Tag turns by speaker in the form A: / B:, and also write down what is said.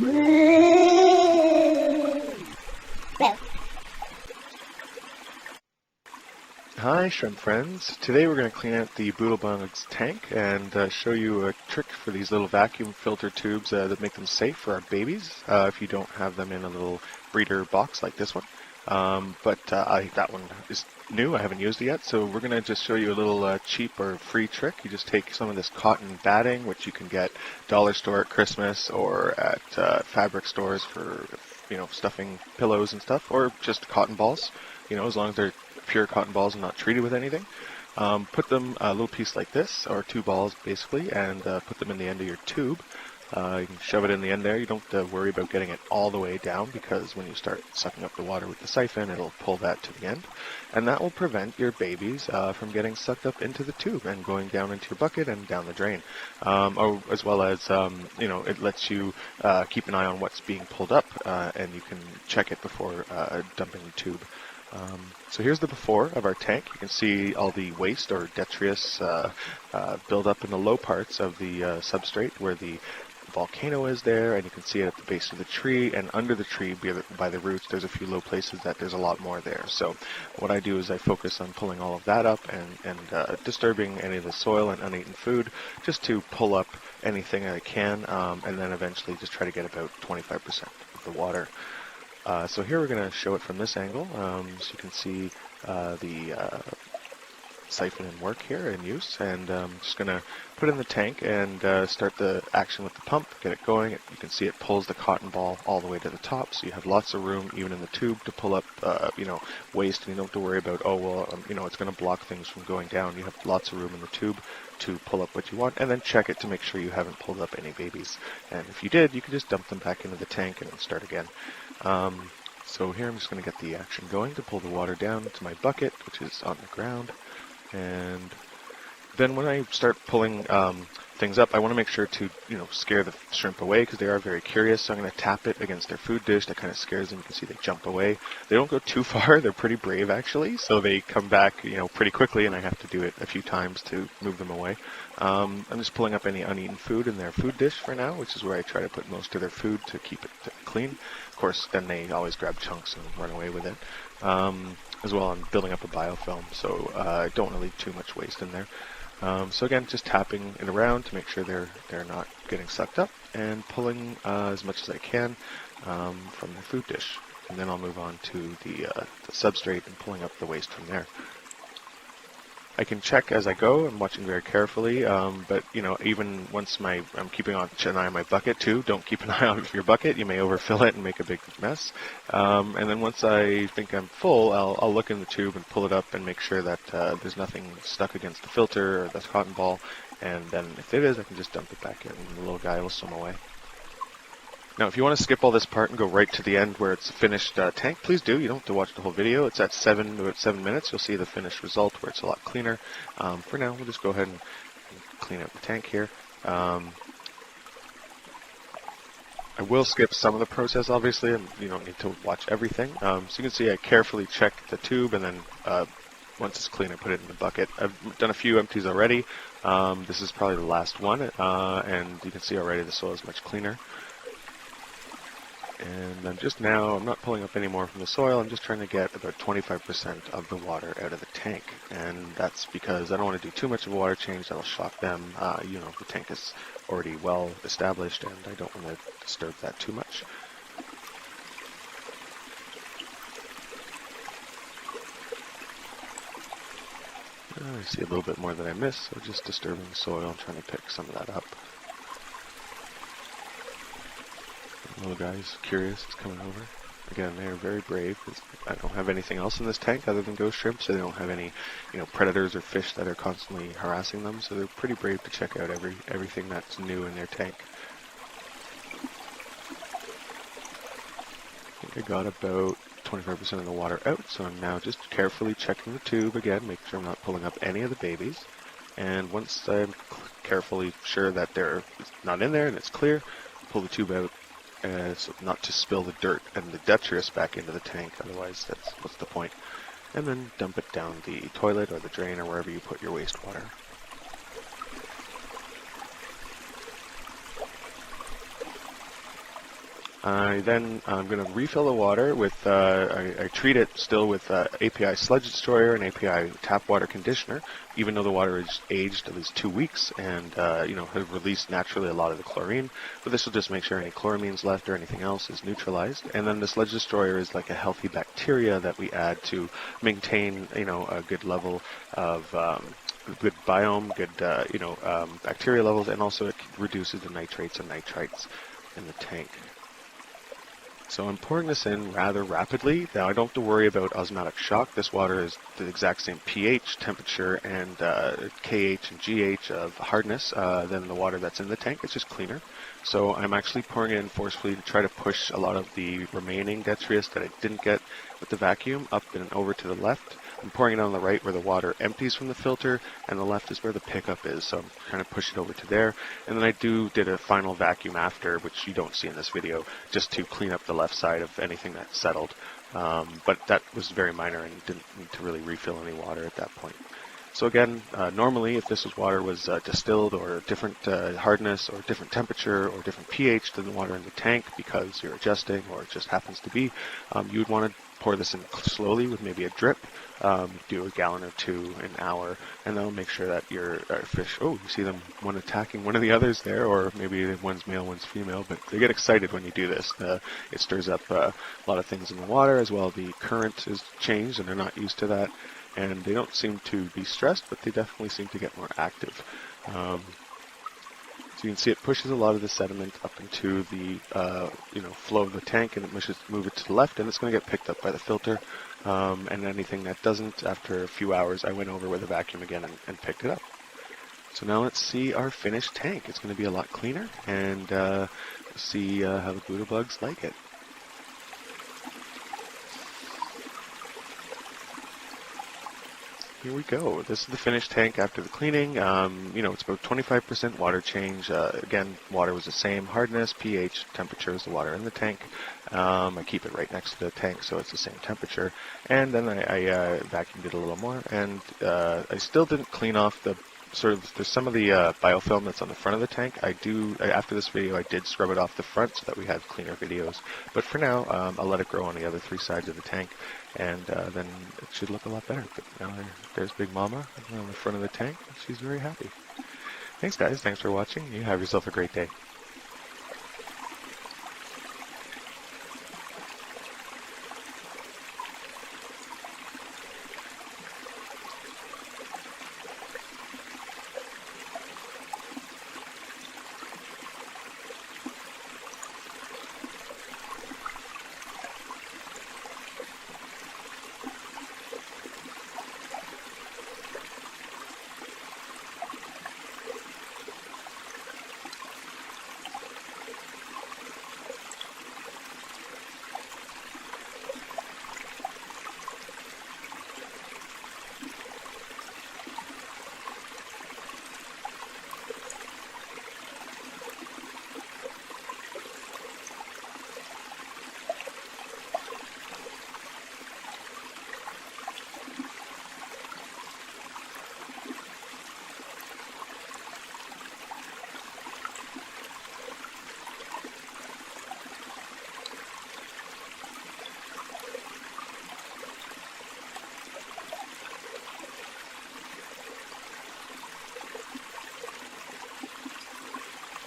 A: Hi shrimp friends, today we're going to clean out the dlebugz tank and show you a trick for these little vacuum filter tubes that make them safe for our babies if you don't have them in a little breeder box like this one. That one is new, I haven't used it yet, so we're going to just show you a little cheap or free trick. You just take some of this cotton batting, which you can get dollar store at Christmas or at fabric stores for, you know, stuffing pillows and stuff, or just cotton balls, you know, as long as they're pure cotton balls and not treated with anything. Put them a little piece like this, or two balls basically, and put them in the end of your tube. You can shove it in the end there. You don't have to worry about getting it all the way down, because when you start sucking up the water with the syphon, it'll pull that to the end. And that will prevent your babies from getting sucked up into the tube and going down into your bucket and down the drain. As well as, you know, it lets you keep an eye on what's being pulled up, and you can check it before dumping the tube. So here's the before of our tank. You can see all the waste or detritus build up in the low parts of the substrate where the volcano is there, and you can see it at the base of the tree, and under the tree by the roots there's a few low places that there's a lot more there. So what I do is I focus on pulling all of that up and disturbing any of the soil and uneaten food, just to pull up anything I can, and then eventually just try to get about 25% of the water. So here we're going to show it from this angle, so you can see the syphon in work here in use, and just going to put it in the tank and start the action with the pump, get it going. You can see it pulls the cotton ball all the way to the top, so you have lots of room even in the tube to pull up you know, waste, and you don't have to worry about, oh well, you know, it's going to block things from going down. You have lots of room in the tube to pull up what you want, and then check it to make sure you haven't pulled up any babies. And if you did, you can just dump them back into the tank and then start again. So here I'm just going to get the action going to pull the water down to my bucket, which is on the ground. And then when I start pulling things up, I want to make sure to, you know, scare the shrimp away, because they are very curious. So I'm going to tap it against their food dish. That kind of scares them. You can see they jump away. They don't go too far. They're pretty brave actually, so they come back, you know, pretty quickly, and I have to do it a few times to move them away. I'm just pulling up any uneaten food in their food dish for now, which is where I try to put most of their food to keep it clean. Of course, then they always grab chunks and run away with it. As well, I'm building up a biofilm, so I don't want to leave too much waste in there. So again, just tapping it around to make sure they're not getting sucked up, and pulling as much as I can from their food dish. And then I'll move on to the substrate and pulling up the waste from there. I can check as I go. I'm watching very carefully, but you know, even once I'm keeping an eye on my bucket too. Don't keep an eye on your bucket. You may overfill it and make a big mess. And then once I think I'm full, I'll look in the tube and pull it up and make sure that there's nothing stuck against the filter or the cotton ball. And then if it is, I can just dump it back in, and the little guy will swim away. Now, if you want to skip all this part and go right to the end where it's a finished tank, please do. You don't have to watch the whole video. It's at 7 minutes. You'll see the finished result where it's a lot cleaner. For now, we'll just go ahead and clean up the tank here. I will skip some of the process, obviously, and you don't need to watch everything. So you can see I carefully check the tube, and then once it's clean, I put it in the bucket. I've done a few empties already. This is probably the last one, and you can see already the soil is much cleaner. And I'm not pulling up any more from the soil. I'm just trying to get about 25% of the water out of the tank. And that's because I don't want to do too much of a water change. That'll shock them. You know, the tank is already well established, and I don't want to disturb that too much. I see a little bit more that I missed, so just disturbing the soil and trying to pick some of that up. The little guy's curious, it's coming over. Again, they're very brave. I don't have anything else in this tank other than ghost shrimp, so they don't have any, you know, predators or fish that are constantly harassing them. So they're pretty brave to check out everything that's new in their tank. I think I got about 25% of the water out, so I'm now just carefully checking the tube again, making sure I'm not pulling up any of the babies. And once I'm carefully sure that they're not in there and it's clear, pull the tube out. So not to spill the dirt and the detritus back into the tank, otherwise what's the point. And then dump it down the toilet or the drain or wherever you put your wastewater. Then I'm going to refill the water with, I treat it still with API sludge destroyer and API tap water conditioner, even though the water is aged at least 2 weeks and, have released naturally a lot of the chlorine. But this will just make sure any chloramines left or anything else is neutralized. And then the sludge destroyer is like a healthy bacteria that we add to maintain, a good level of good biome, good, bacteria levels, and also it reduces the nitrates and nitrites in the tank. So I'm pouring this in rather rapidly. Now I don't have to worry about osmotic shock. This water is the exact same pH, temperature, and KH and GH of hardness than the water that's in the tank. It's just cleaner. So I'm actually pouring it in forcefully to try to push a lot of the remaining detritus that I didn't get with the vacuum up and over to the left. I'm pouring it on the right where the water empties from the filter, and the left is where the pickup is, so I'm trying to push it over to there. And then I did a final vacuum after, which you don't see in this video, just to clean up the left side of anything that settled. But that was very minor and didn't need to really refill any water at that point. So again, normally if this water was distilled or different hardness or different temperature or different pH than the water in the tank because you're adjusting or it just happens to be, you would want to pour this in slowly with maybe a drip, do a gallon or two an hour, and that'll make sure that your fish, you see them one attacking one of the others there, or maybe one's male, one's female, but they get excited when you do this. It stirs up a lot of things in the water as well. The current is changed and they're not used to that, and they don't seem to be stressed, but they definitely seem to get more active. So you can see it pushes a lot of the sediment up into the flow of the tank, and it move it to the left, and it's going to get picked up by the filter. And anything that doesn't, after a few hours, I went over with a vacuum again and picked it up. So now let's see our finished tank. It's going to be a lot cleaner, and see how the dlebugz like it. Here we go. This is the finished tank after the cleaning. It's about 25% water change. Again, water was the same hardness, pH, temperature as the water in the tank. I keep it right next to the tank so it's the same temperature. And then I vacuumed it a little more, and I still didn't clean off there's some of the biofilm that's on the front of the tank. After this video, I did scrub it off the front so that we have cleaner videos. But for now, I'll let it grow on the other 3 sides of the tank, and then it should look a lot better. But now there's Big Mama on the front of the tank. She's very happy. Thanks, guys. Thanks for watching. You have yourself a great day.